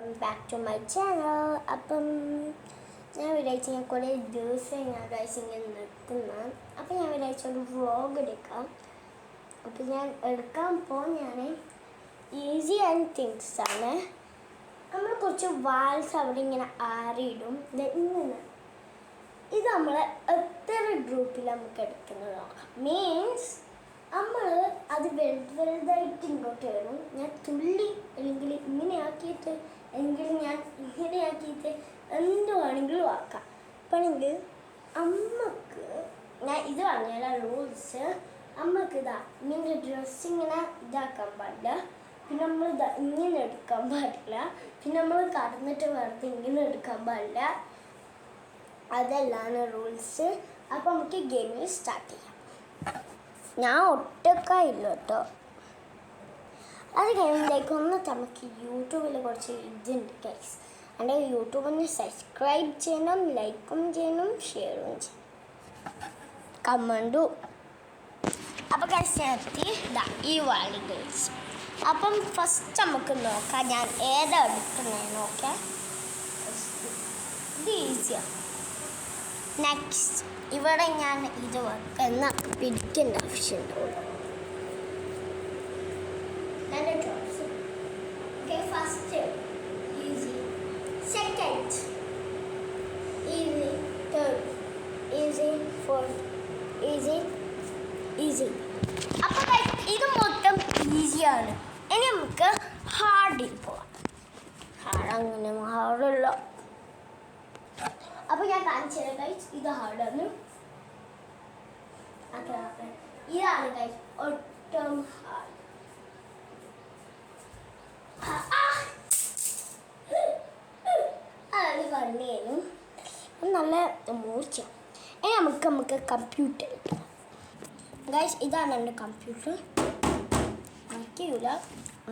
Welcome back to my channel. അപ്പം ഞാൻ വിചാരിച്ചു ഞാൻ കുറേ ദിവസം ഞാൻ ഇങ്ങനെ നിൽക്കുന്ന അപ്പം ഞാൻ വിചാരിച്ച ഒരു വ്ളോഗ് എടുക്കാം. അപ്പം ഞാൻ എടുക്കാൻ പോകുന്നതാണ് ഈസി ആൻഡ് തിങ്സ് ആണ്. നമ്മൾ കുറച്ച് വാൾസ് അവിടെ ഇങ്ങനെ ആറിയിടും. ഇങ്ങനെ ഇത് നമ്മൾ എത്ര ഗ്രൂപ്പിൽ നമുക്ക് എടുക്കുന്നത് നോക്കാം. മീൻസ് നമ്മൾ അത് വലുതായിട്ട് ഇങ്ങോട്ട് വരും. ഞാൻ തുള്ളി അല്ലെങ്കിൽ ഇങ്ങനെ ആക്കിയിട്ട് അല്ലെങ്കിൽ ഞാൻ ഇങ്ങനെ ആക്കിയിട്ട് എന്തുവാണെങ്കിലും ആക്കാം. അപ്പോഴെങ്കിൽ അമ്മക്ക് ഞാൻ ഇത് പറഞ്ഞ റൂൾസ്. അമ്മക്ക് ഇതാ ഇങ്ങനെ ഡ്രസ്സ് ഇങ്ങനെ ഇതാക്കാൻ പാടില്ല. പിന്നെ നമ്മൾ ഇങ്ങനെ എടുക്കാൻ പാടില്ല. പിന്നെ നമ്മൾ കടന്നിട്ട് വെറുതെ ഇങ്ങനെ എടുക്കാൻ പാടില്ല. അതെല്ലാം റൂൾസ്. അപ്പോൾ നമുക്ക് ഗെയിമിൽ സ്റ്റാർട്ട് ചെയ്യാം. ഞാൻ ഒറ്റക്കായില്ല കേട്ടോ. അത് കഴിയുമ്പോഴേക്കും നമുക്ക് യൂട്യൂബിൽ കുറച്ച് ഇതുണ്ട് ഗൈസ്. എൻ്റെ യൂട്യൂബിന് സബ്സ്ക്രൈബ് ചെയ്യണം, ലൈക്കും ചെയ്യണം, ഷെയറും ചെയ്യണം, കമൻറ്റും. അപ്പോൾ ഗൈസ് എത്തി ഈ വാളി ഗൈസ്. അപ്പം ഫസ്റ്റ് നമുക്ക് നോക്കാം ഞാൻ ഏതാ എടുക്കുന്നത് നോക്കാം. ഇത് ഈസിയാണ്. നെക്സ്റ്റ് ഇവിടെ ഞാൻ ഇത് വെക്കുന്ന പിടിക്കേണ്ട ആവശ്യമുണ്ടാവുള്ളൂ. First easy, second easy, third easy, fourth easy, easy. അപ്പോൾ ഇത് മൊത്തം ഈസിയാണ്. ഇനി നമുക്ക് ഹാർഡിൽ പോവാം. അങ്ങനെ ഹാർഡുള്ള അപ്പോൾ ഞാൻ കാണിച്ചത് ഗൈസ്. ഇത് ഹാർഡാണ്. ഇതാണ് ഗൈസ് ഒട്ടും ഹാർഡ്. അതാണ് കണ്ണിയും നല്ല മൂർച്ച. ഇനി നമുക്ക് കമ്പ്യൂട്ടർ ഗൈസ്. ഇതാണ് എൻ്റെ കമ്പ്യൂട്ടർ. വർക്ക് ചെയ്യൂല,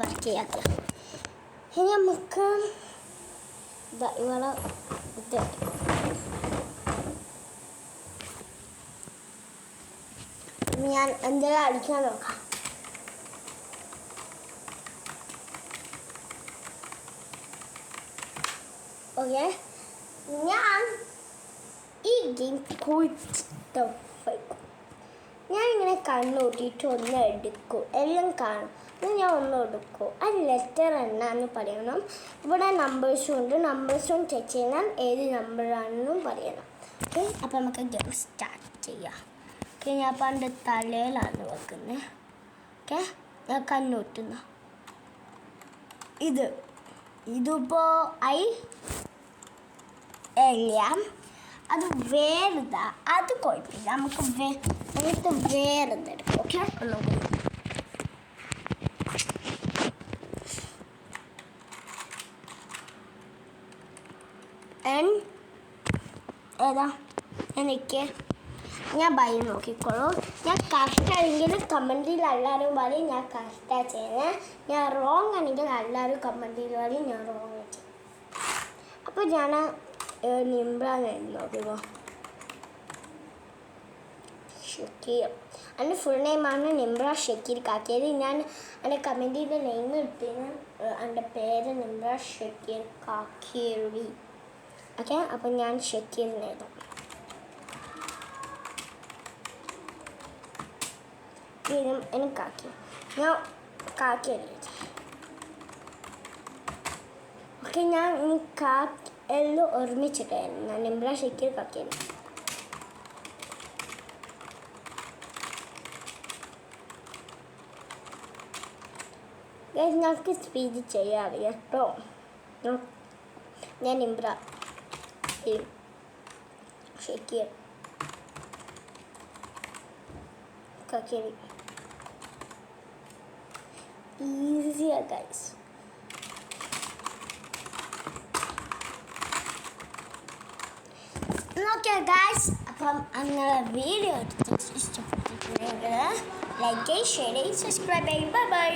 വർക്ക് ചെയ്യാത്ത. ഇനി നമുക്ക് ഇവിടെ ഇത് ഞാൻ എന്തെങ്കിലും അടിക്കാൻ നോക്കാം. ഓക്കെ, ഞാൻ ഈ ഗെയിം ഞാൻ ഇങ്ങനെ കണ്ണൂട്ടിയിട്ട് ഒന്ന് എടുക്കും. എല്ലാം കാണും. ഞാൻ ഒന്ന് എടുക്കും. ആ ലെറ്റർ എന്നാന്ന് പറയണം. ഇവിടെ നമ്പേഴ്സും ഉണ്ട്. നമ്പേഴ്സും ചെക്ക് ചെയ്യണം ഏത് നമ്പറാണെന്നും പറയണം. ഓക്കെ, അപ്പോൾ നമുക്ക് ഗെയിം സ്റ്റാർട്ട് ചെയ്യാം. ഓക്കെ, ഞാൻ പണ്ട് തലയിലാണ് വെക്കുന്നത്. ഓക്കെ, ഞാൻ കണ്ണൂട്ടുന്ന ഇതിപ്പോൾ എല്ലാം അത് വേറെതാ. അത് കുഴപ്പമില്ല. നമുക്ക് വേറെന്തെടുക്കും. ഓക്കെ, ഒന്നും ഏതാ എനിക്ക് ഞാൻ ബൈ നോക്കിക്കോളൂ. ഞാൻ കറക്റ്റ് ആണെങ്കിൽ കമൻറ്റിൽ എല്ലാവരും പറയും ഞാൻ കറക്റ്റാണ് ചെയ്യുന്നത്. ഞാൻ റോങ് ആണെങ്കിൽ എല്ലാവരും കമൻറ്റിൽ പറയും ഞാൻ റോങ് ചെയ്യും. അപ്പോൾ ഞാൻ നിംബ്രാന്ന് നോക്കിക്കോ. ഷക്കീർ. എൻ്റെ ഫുൾ നെയിമാണ് നിംബ്ര ഷക്കീർ കാക്കേരി. ഞാൻ എൻ്റെ കമൻറ്റിൻ്റെ നെയിം എടുത്തിന് എൻ്റെ പേര് നിംബ്ര ഷക്കീർ കാക്കേരി. ഓക്കെ, അപ്പം ഞാൻ ഷക്കീറിന് എഴുതാം. എനിക്ക് കാക്കി, ഞാൻ കാക്കി എഴുതി. ഓക്കെ, ഞാൻ ഇനി എല്ലാം ഒരുമിച്ചിട്ടായിരുന്നു. ഞാൻ നിംബ്ര ഷക്കീർ കാക്കി. ഞങ്ങൾക്ക് സ്പീഡ് ചെയ്യാൻ അറിയാം കേട്ടോ. ഞാൻ നിംബ്ര ഷക്കീർ കാക്കേരി. ഈസിയാണ് ഗൈസ്. ഓക്കെ ഗൈസ്, അപ്പം അങ്ങനെ വീഡിയോ ഇഷ്ടപ്പെട്ടിട്ടുണ്ടെങ്കിൽ ലൈക്ക് ചെയ്യ്, ഷെയർ ചെയ്യ്, സബ്സ്ക്രൈബ് ചെയ്യ്. Bye bye.